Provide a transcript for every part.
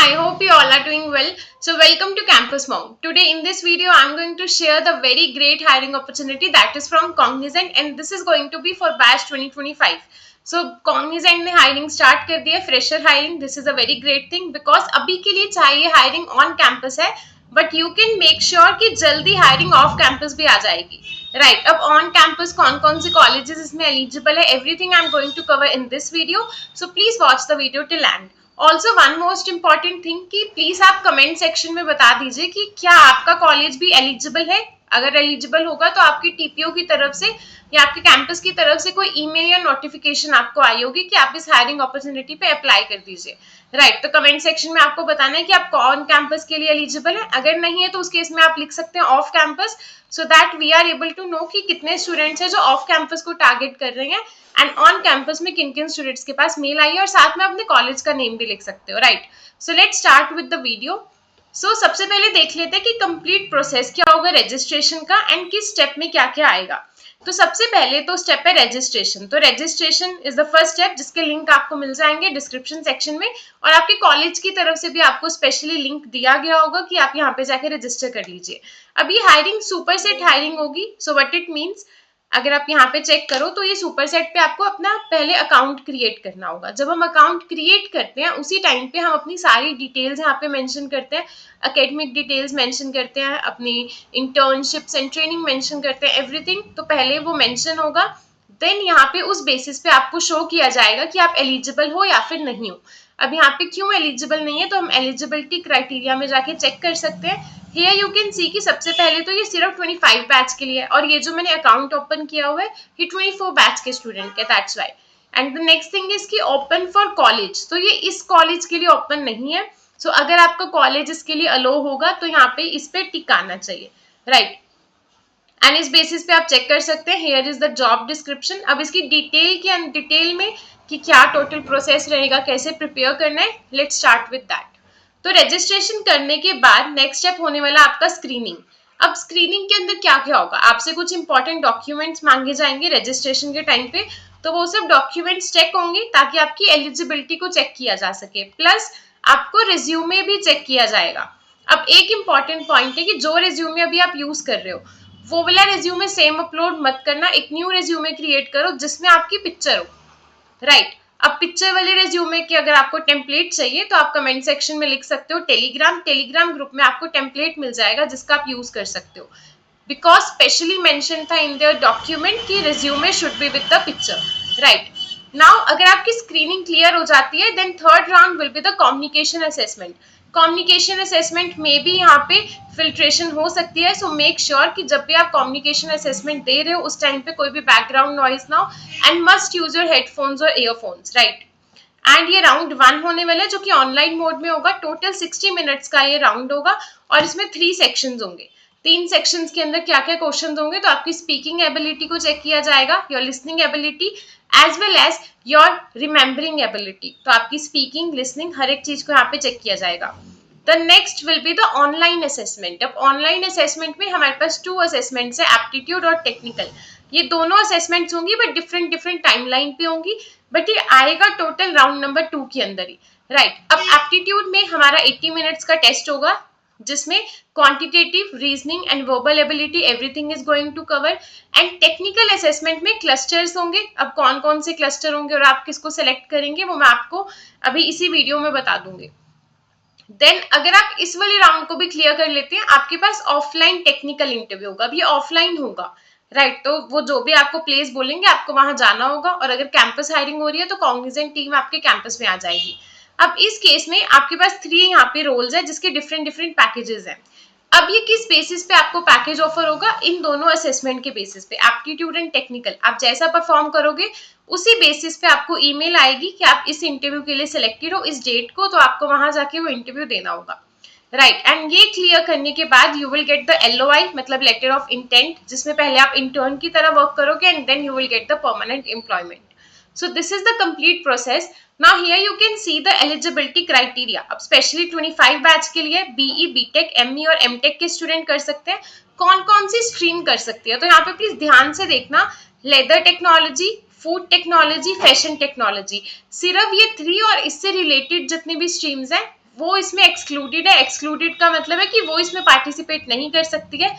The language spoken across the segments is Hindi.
I hope you all are doing well. So welcome to Campus Mom. Today in this video I'm going to share the very great hiring opportunity that is from Cognizant and this is going to be for batch 2025. So Cognizant ने hiring start कर दिया fresher hiring. This is a very great thing because अभी के लिए चाहिए hiring on campus है but you can make sure कि जल्दी hiring off campus भी आ जाएगी. Right, अब on campus कौन से colleges इसमें eligible है everything I'm going to cover in this video. So please watch the video till end. Also one most important thing कि प्लीज आप कमेंट सेक्शन में बता दीजिए कि क्या आपका कॉलेज भी एलिजिबल है. अगर एलिजिबल होगा तो आपकी टीपीओ की तरफ से या आपके कैंपस की तरफ से कोई ईमेल या नोटिफिकेशन आपको आई होगी कि आप इस हायरिंग अपॉर्चुनिटी पे अप्लाई कर दीजिए. राइट, तो कमेंट सेक्शन में आपको बताना है कि आप कौन कैंपस के लिए एलिजिबल है. अगर नहीं है तो उस केस में आप लिख सकते हैं off campus, so that we are able to know कि कितने स्टूडेंट्स हैं जो ऑफ कैंपस को टारगेट कर रहे हैं एंड ऑन कैंपस में किन किन स्टूडेंट्स के पास मेल आई है और साथ में अपने कॉलेज का नेम भी लिख सकते हो. Right, so let's start with the video. सो सबसे पहले देख लेते हैं कि कंप्लीट प्रोसेस क्या होगा रजिस्ट्रेशन का एंड किस स्टेप में क्या क्या आएगा. तो सबसे पहले तो स्टेप है रजिस्ट्रेशन. तो registration is the first step जिसके लिंक आपको मिल जाएंगे डिस्क्रिप्शन सेक्शन में और आपके कॉलेज की तरफ से भी आपको स्पेशली लिंक दिया गया होगा कि आप यहाँ पे जाके रजिस्टर कर लीजिए. अब ये हायरिंग सुपर सेट हायरिंग होगी. सो व्हाट इट मीन्स, अगर आप यहाँ पे चेक करो तो ये सुपर सेट पे आपको अपना पहले अकाउंट क्रिएट करना होगा. जब हम अकाउंट क्रिएट करते हैं उसी टाइम पे हम अपनी सारी डिटेल्स यहाँ पे मेंशन करते हैं. एकेडमिक डिटेल्स मेंशन करते हैं, अपनी इंटर्नशिप्स एंड ट्रेनिंग मेंशन करते हैं, एवरीथिंग. तो पहले वो मेंशन होगा, देन यहाँ पे उस बेसिस पे आपको शो किया जाएगा कि आप एलिजिबल हो या फिर नहीं हो. अब यहाँ पे क्यों एलिजिबल नहीं है तो हम एलिजिबिलिटी क्राइटेरिया में जाके चेक कर सकते हैं. Here you can see कि सबसे पहले तो ये सिर्फ 25 बैच के लिए है और ये जो मैंने अकाउंट ओपन किया हुआ है ये 24 बैच के स्टूडेंट के, that's why. And the next thing is कि ओपन फॉर कॉलेज, तो ये इस कॉलेज के लिए ओपन नहीं है. सो अगर आपका कॉलेज इसके लिए अलो होगा तो यहाँ पे इस पे टिक आना चाहिए. राइट, एंड इस बेसिस पे आप चेक कर सकते हैं. Here is the job description. अब इसकी डिटेल में कि क्या टोटल प्रोसेस रहेगा, कैसे प्रिपेयर करना है, लेट्स स्टार्ट विद दैट. तो रजिस्ट्रेशन करने के बाद नेक्स्ट स्टेप होने वाला आपका स्क्रीनिंग. अब स्क्रीनिंग के अंदर क्या क्या होगा, आपसे कुछ इंपॉर्टेंट डॉक्यूमेंट्स मांगे जाएंगे रजिस्ट्रेशन के टाइम पे. तो वो सब डॉक्यूमेंट्स चेक होंगे ताकि आपकी एलिजिबिलिटी को चेक किया जा सके. प्लस आपको रिज्यूमे भी चेक किया जाएगा. अब एक इंपॉर्टेंट पॉइंट है कि जो रिज्यूमे अभी आप यूज कर रहे हो वो वाला रिज्यूमे सेम अपलोड मत करना. एक न्यू रिज्यूमे क्रिएट करो जिसमें आपकी पिक्चर हो. राइट, अब पिक्चर वाले रिज्यूमे के अगर आपको टेम्पलेट चाहिए तो आप कमेंट सेक्शन में लिख सकते हो टेलीग्राम ग्रुप में आपको टेम्पलेट मिल जाएगा जिसका आप यूज कर सकते हो. बिकॉज स्पेशली मेंशन था इन देयर डॉक्यूमेंट कि resume should be with the picture. Right, now अगर आपकी स्क्रीनिंग क्लियर हो जाती है then third round will be the communication assessment. Communication assessment में भी यहाँ पे फिल्ट्रेशन हो सकती है. सो मेक श्योर कि जब भी आप कम्युनिकेशन असेसमेंट दे रहे हो उस टाइम पे कोई भी बैकग्राउंड नॉइज ना हो and must use your headphones और ईयरफोन्स. राइट, एंड ये राउंड 1 होने वाला है जो कि ऑनलाइन मोड में होगा. टोटल 60 मिनट्स का ये राउंड होगा और इसमें 3 सेक्शंस होंगे. 3 सेक्शंस के अंदर क्या क्या क्वेश्चन होंगे, तो आपकी स्पीकिंग एबिलिटी को चेक किया जाएगा, your listening ability as well as your remembering ability. तो आपकी स्पीकिंग, लिसनिंग, हर एक चीज को यहाँ पे चेक किया जाएगा. The next will be the online assessment. अब ऑनलाइन असेसमेंट में हमारे पास 2 असेसमेंट्स है, एप्टीट्यूड और टेक्निकल. ये दोनों असेसमेंट्स होंगी बट डिफरेंट टाइमलाइन पे होंगी, बट ये आएगा टोटल राउंड नंबर 2 के अंदर ही. राइट, अब एप्टीट्यूड में हमारा 80 मिनट्स का टेस्ट होगा जिसमें quantitative, reasoning and verbal ability everything is going to cover. And technical assessment में क्लस्टर्स होंगे. अब कौन से क्लस्टर होंगे और आप किसको सेलेक्ट करेंगे वो मैं आपको अभी इसी वीडियो में बता दूंगी. देन अगर आप इस वाले राउंड को भी क्लियर कर लेते हैं आपके पास ऑफलाइन टेक्निकल इंटरव्यू होगा. अब ये ऑफलाइन होगा. राइट, तो वो जो भी आपको प्लेस बोलेंगे आपको वहां जाना होगा और अगर कैंपस हायरिंग हो रही है तो कॉग्निजेंट टीम आपके कैंपस में आ जाएगी. अब इस केस में आपके पास 3 यहाँ पे रोल्स है जिसके डिफरेंट पैकेजेस हैं. अब ये किस बेसिस पे आपको पैकेज ऑफर होगा, इन दोनों असेसमेंट के बेसिस पे, एप्टीट्यूड एंड टेक्निकल. आप जैसा परफॉर्म करोगे उसी बेसिस पे आपको ईमेल आएगी कि आप इस इंटरव्यू के लिए सिलेक्टेड हो इस डेट को, तो आपको वहां जाके वो इंटरव्यू देना होगा. राइट, एंड ये क्लियर करने के बाद you will get the LOI मतलब लेटर ऑफ इंटेंट, जिसमें पहले आप इंटर्न की तरह वर्क करोगे and then you will get the permanent employment. So this is the complete process. Now here you can see the eligibility criteria. अब स्पेशली 25 बैच के लिए BE, BTech, ME और MTech के स्टूडेंट कर सकते हैं. कौन सी स्ट्रीम कर सकती है, तो यहाँ पे प्लीज ध्यान से देखना. Leather technology, food technology, fashion technology, सिर्फ ये 3 और इससे रिलेटेड जितनी भी स्ट्रीम्स हैं वो इसमें एक्सक्लूडेड है। एक्सक्लूडेड का मतलब है कि वो इसमें पार्टिसिपेट नहीं कर सकती है।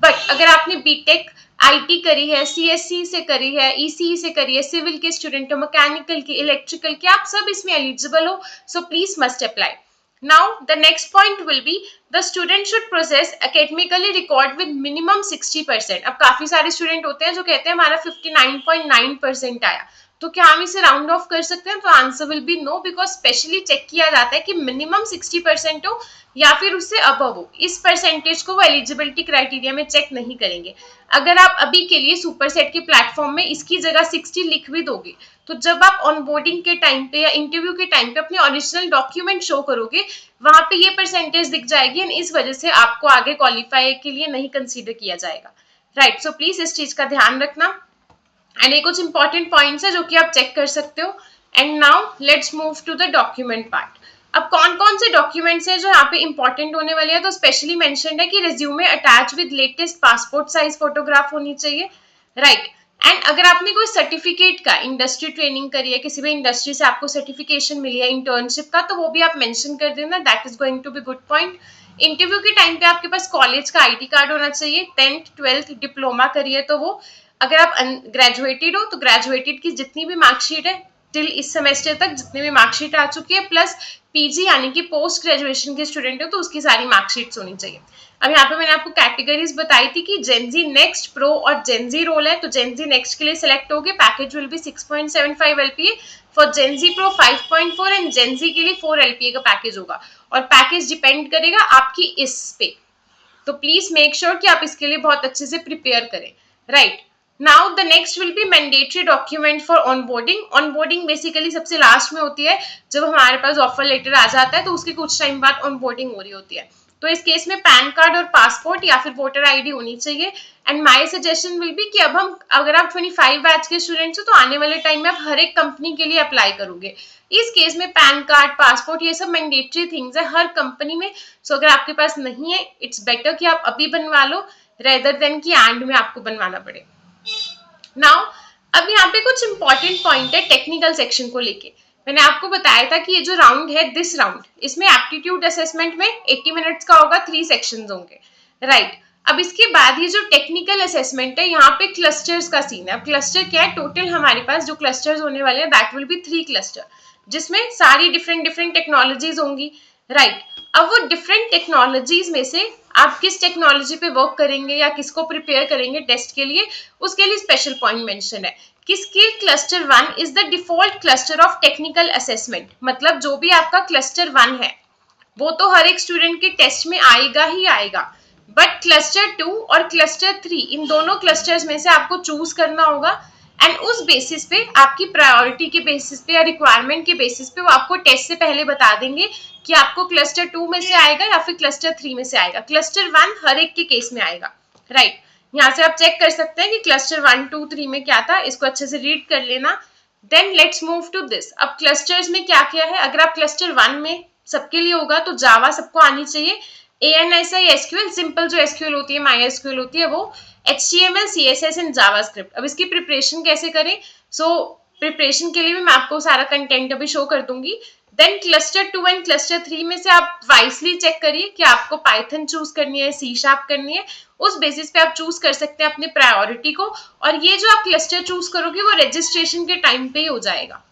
बट अगर आपने बीटेक आईटी करी है, सीएससी से करी है, ईसीई से करी है, सिविल के स्टूडेंट हो, मैकेनिकल की, इलेक्ट्रिकल की, आप सब इसमें एलिजिबल हो, so please must apply. Now the next point will be the student should possess academically record with minimum 60%. अब काफी सारे स्टूडेंट होते हैं जो कहते हैं हमारा 59.9% आया, तो क्या हम इसे राउंड ऑफ कर सकते हैं? तो answer will be no, because specially check किया जाता है कि मिनिमम 60% हो या फिर उससे अबव हो. इस परसेंटेज को वो एलिजिबिलिटी क्राइटेरिया में चेक नहीं करेंगे. अगर आप अभी के लिए सुपर सेट के प्लेटफॉर्म में इसकी जगह 60 लिख भी दोगे, तो जब आप ऑनबोर्डिंग के टाइम पे या इंटरव्यू के टाइम पे अपने ओरिजिनल डॉक्यूमेंट शो करोगे, वहां पे ये परसेंटेज दिख जाएगी एंड इस वजह से आपको आगे क्वालिफाई के लिए नहीं कंसीडर किया जाएगा. राइट, सो प्लीज इस चीज का ध्यान रखना. एंड ये कुछ इंपॉर्टेंट पॉइंट्स है जो कि आप चेक कर सकते हो. And now let's move to the document part. अब कौन कौन से डॉक्यूमेंट्स हैं जो यहाँ पे इंपॉर्टेंट होने वाले हैं? तो स्पेशली मेंशन्ड है कि resume attach with latest passport size photograph होनी चाहिए. राइट, एंड अगर आपने कोई सर्टिफिकेट का इंडस्ट्री ट्रेनिंग करी है, किसी भी इंडस्ट्री से आपको सर्टिफिकेशन मिली है इंटर्नशिप का, तो वो भी आप मेंशन कर देना. That is going to be good point. Interview के टाइम पे आपके पास कॉलेज का आईडी कार्ड होना चाहिए. 10th 12th डिप्लोमा करिए तो वो, अगर आप ग्रेजुएटेड हो तो ग्रेजुएटेड की जितनी भी मार्कशीट है टिल इस सेमेस्टर तक जितनी भी मार्कशीट आ चुकी है, प्लस पीजी यानी कि पोस्ट ग्रेजुएशन के स्टूडेंट हो तो उसकी सारी मार्कशीट्स होनी चाहिए. अब यहाँ पे मैंने आपको कैटेगरीज बताई थी कि जेनजी नेक्स्ट, प्रो और जेनजी रोल है. तो जेनजी नेक्स्ट के लिए सिलेक्ट होगे, package will be 6.75 LPA. For Gen Z pro 5.4 and Gen Z के लिए 4 LPA का पैकेज होगा. और पैकेज डिपेंड करेगा आपकी इस पे. तो प्लीज मेक श्योर कि आप इसके लिए बहुत अच्छे से प्रिपेयर करें. Right, now the next will be mandatory document for onboarding. Onboarding basically सबसे लास्ट में होती है, जब हमारे पास ऑफर लेटर आ जाता है तो उसके कुछ टाइम बाद ऑनबोर्डिंग हो रही होती है. तो इस केस में पैन कार्ड और पासपोर्ट या फिर वोटर आईडी होनी चाहिए. And my suggestion will be कि अब हम, अगर आप 25 बैच के स्टूडेंट्स हो तो आने वाले टाइम में आप हर एक कंपनी के लिए अप्लाई करोगे. इस केस में पैन कार्ड, पासपोर्ट, ये सब मैंडेटरी थिंग्स है हर कंपनी में. सो अगर आपके पास नहीं है, इट्स बेटर कि आप अभी बनवा लो रेदर देन कि एंड में आपको बनवाना पड़े. नाउ अब यहाँ पे कुछ इंपॉर्टेंट पॉइंट है टेक्निकल सेक्शन को लेके. मैंने आपको बताया था कि ये जो राउंड है, दिस राउंड, इसमें एप्टीट्यूड असेसमेंट में 80 मिनट्स का होगा, 3 सेक्शंस होंगे. राइट, अब इसके बाद ये जो टेक्निकल असेसमेंट है, यहाँ पे क्लस्टर्स का सीन है. अब क्लस्टर क्या है? टोटल हमारे पास जो क्लस्टर्स होने वाले हैं दैट विल बी 3 क्लस्टर, जिसमें सारी डिफरेंट टेक्नोलॉजीज होंगी. राइट, अब वो डिफरेंट टेक्नोलॉजीज में से आप किस टेक्नोलॉजी पे वर्क करेंगे या किसको प्रिपेयर करेंगे टेस्ट के लिए, उसके लिए स्पेशल पॉइंट मेंशन है कि skill cluster 1 is the default cluster of technical assessment. मतलब जो भी आपका क्लस्टर 1 है वो तो हर एक स्टूडेंट के टेस्ट में आएगा ही आएगा. बट क्लस्टर 2 और क्लस्टर 3, इन दोनों क्लस्टर्स में से आपको चूज करना होगा. एंड उस बेसिस पे, आपकी प्रायोरिटी के बेसिस पे या रिक्वायरमेंट के बेसिस पे, वो आपको टेस्ट से पहले बता देंगे कि आपको क्लस्टर 2 में से आएगा या फिर क्लस्टर 3 में से आएगा. क्लस्टर 1 हर एक के केस में आएगा. राइट, यहाँ से आप चेक कर सकते हैं कि क्लस्टर 1, 2, 3 में क्या था. इसको अच्छे से रीड कर लेना. Then let's move to this. अब क्लस्टर्स में क्या क्या है? अगर आप क्लस्टर 1 में सबके लिए होगा तो जावा सबको आनी चाहिए. ANSI SQL, सिंपल जो SQL होती है, माई SQL होती है वो, HTML, CSS एंड जावास्क्रिप्ट. अब इसकी प्रिपरेशन कैसे करें? सो प्रिपरेशन के लिए भी मैं आपको सारा कंटेंट अभी शो कर दूंगी. देन क्लस्टर 2 एंड क्लस्टर 3 में से आप वाइसली चेक करिए कि आपको पाइथन चूज करनी है, C# करनी है. उस बेसिस पे आप चूज कर सकते हैं अपनी प्रायोरिटी को. और ये जो आप क्लस्टर चूज करोगे वो रजिस्ट्रेशन के टाइम पे ही हो जाएगा.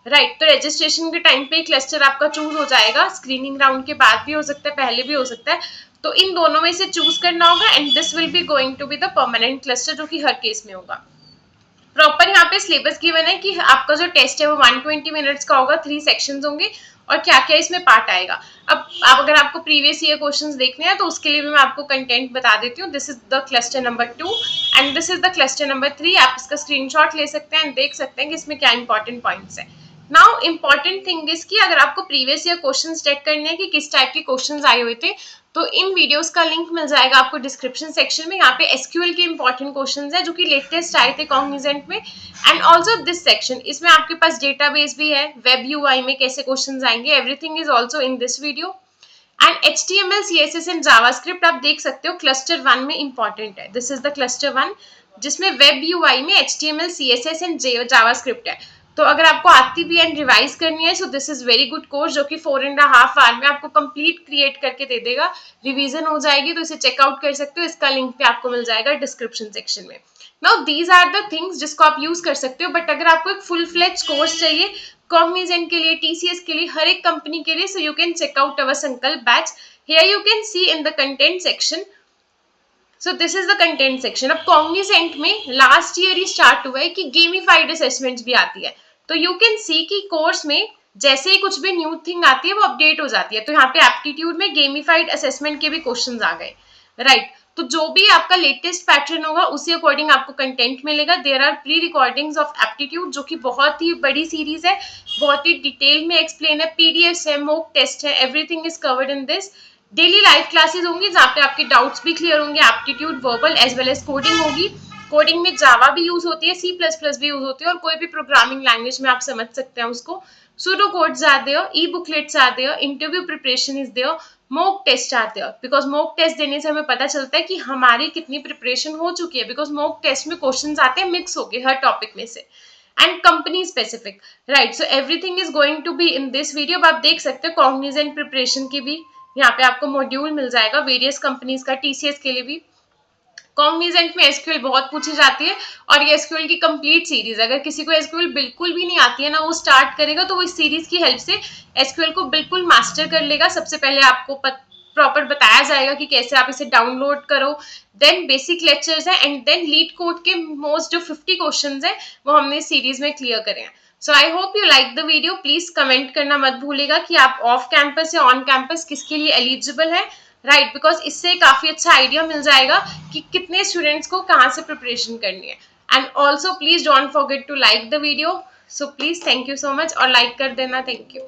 राइट, तो रजिस्ट्रेशन के टाइम पे क्लस्टर आपका चूज हो जाएगा. स्क्रीनिंग राउंड के बाद भी हो सकता है, पहले भी हो सकता है. तो इन दोनों में से चूज करना होगा and this will be going to be the permanent cluster, जो कि हर केस में होगा. प्रॉपर यहाँ पे सिलेबस गिवन है कि आपका जो टेस्ट है वो 120 मिनट्स का होगा, 3 सेक्शंस होंगे और क्या क्या इसमें पार्ट आएगा. अब अगर आपको प्रीवियस ईयर क्वेश्चंस देखने हैं तो उसके लिए भी मैं आपको कंटेंट बता देती हूँ. This is the cluster number 2 and this is the cluster number 3. आप इसका स्क्रीनशॉट ले सकते हैं एंड देख सकते हैं कि इसमें क्या इंपॉर्टेंट पॉइंट्स है. नाउ इंपॉर्टेंट थिंग इज कि अगर आपको प्रीवियस ईयर क्वेश्चंस चेक करने हैं कि किस टाइप के क्वेश्चंस आए हुए थे, तो इन वीडियोस का लिंक मिल जाएगा आपको डिस्क्रिप्शन सेक्शन में. यहाँ पे SQL के इंपॉर्टेंट क्वेश्चंस है जो कि लेटेस्ट आए थे कॉग्निजेंट में. एंड ऑल्सो दिस सेक्शन, इसमें आपके पास डेटाबेस भी है, वेब UI में कैसे क्वेश्चंस आएंगे, everything is also in this video. And HTML, CSS and JavaScript आप देख सकते हो क्लस्टर 1 में इंपॉर्टेंट है. दिस इज द क्लस्टर 1 जिसमें वेब UI में HTML, CSS एंड जावास्क्रिप्ट है. तो अगर आपको आती भी एंड रिवाइज करनी है, so this is very good course, जो कि 4.5 आवर में आपको कंप्लीट क्रिएट करके दे देगा, रिवीजन हो जाएगी। तो इसे चेकआउट कर सकते हो, इसका लिंक भी आपको मिल जाएगा डिस्क्रिप्शन सेक्शन में। Now these are the things जिसको आप यूज कर सकते हो। बट अगर आपको एक फुल फ्लेज कोर्स चाहिए कॉग्निजेंट के लिए, टीसीएस के लिए, हर एक कंपनी के लिए, सो यू कैन चेकआउट अवर संकल्प batch. Here you can see in the content section. So this is the content section. अब कॉग्निजेंट में लास्ट ईयर ही स्टार्ट हुआ है कि गेमिफाइड असेसमेंट्स भी आती है। तो यू कैन सी कि कोर्स में जैसे ही कुछ भी न्यू थिंग आती है वो अपडेट हो जाती है। तो यहाँ पे एप्टीट्यूड में गेमिफाइड असेसमेंट के भी क्वेश्चंस आ गए, राइट। तो जो भी आपका लेटेस्ट पैटर्न होगा उसी अकॉर्डिंग आपको कंटेंट मिलेगा। There are pre recordings of aptitude, जो कि बहुत ही बड़ी सीरीज है, बहुत ही डिटेल में एक्सप्लेन है, पीडीएफ है, मॉक टेस्ट है, everything is covered in this. Daily live classes होंगी जहाँ पे आपके डाउट्स भी क्लियर होंगे, aptitude, verbal as well as coding होगी। कोडिंग में जावा भी यूज होती है, सी प्लस प्लस भी यूज होती है, और कोई भी प्रोग्रामिंग लैंग्वेज में आप समझ सकते हैं उसको। Pseudo codes are there, e booklets are there, interview preparation is there, mock test are there. Because mock test देने से हमें पता चलता है कि हमारी कितनी प्रिपरेशन हो चुकी है, बिकॉज मॉक टेस्ट में क्वेश्चन आते हैं मिक्स होके हर टॉपिक में से, and company specific, right. So everything is going to be in this video. अब आप देख सकते हो कॉग्निजेंट प्रिपरेशन की भी यहाँ पे आपको मॉड्यूल मिल जाएगा, वेरियस कंपनीज का, टीसीएस के लिए भी। कॉग्निजेंट में एसक्यूएल बहुत पूछी जाती है, और ये एसक्यूएल की कंप्लीट सीरीज, अगर किसी को एसक्यूएल बिल्कुल भी नहीं आती है ना, वो स्टार्ट करेगा तो वो इस सीरीज की हेल्प से एसक्यूएल को बिल्कुल मास्टर कर लेगा। सबसे पहले आपको प्रॉपर बताया जाएगा कि कैसे आप इसे डाउनलोड करो, देन बेसिक लेक्चर्स है, एंड देन लीड कोड के मोस्ट जो 50 क्वेश्चन है वो हमने इस सीरीज में क्लियर करे हैं। So I hope you like the video. Please comment करना मत भूलेगा कि आप ऑफ कैंपस या ऑन कैंपस किसके लिए एलिजिबल है, राइट। बिकॉज इससे काफी अच्छा आइडिया मिल जाएगा कि कितने स्टूडेंट्स को कहाँ से प्रिपरेशन करनी है। And also please don't forget to like the video. So please thank you so much, और लाइक कर देना। Thank you.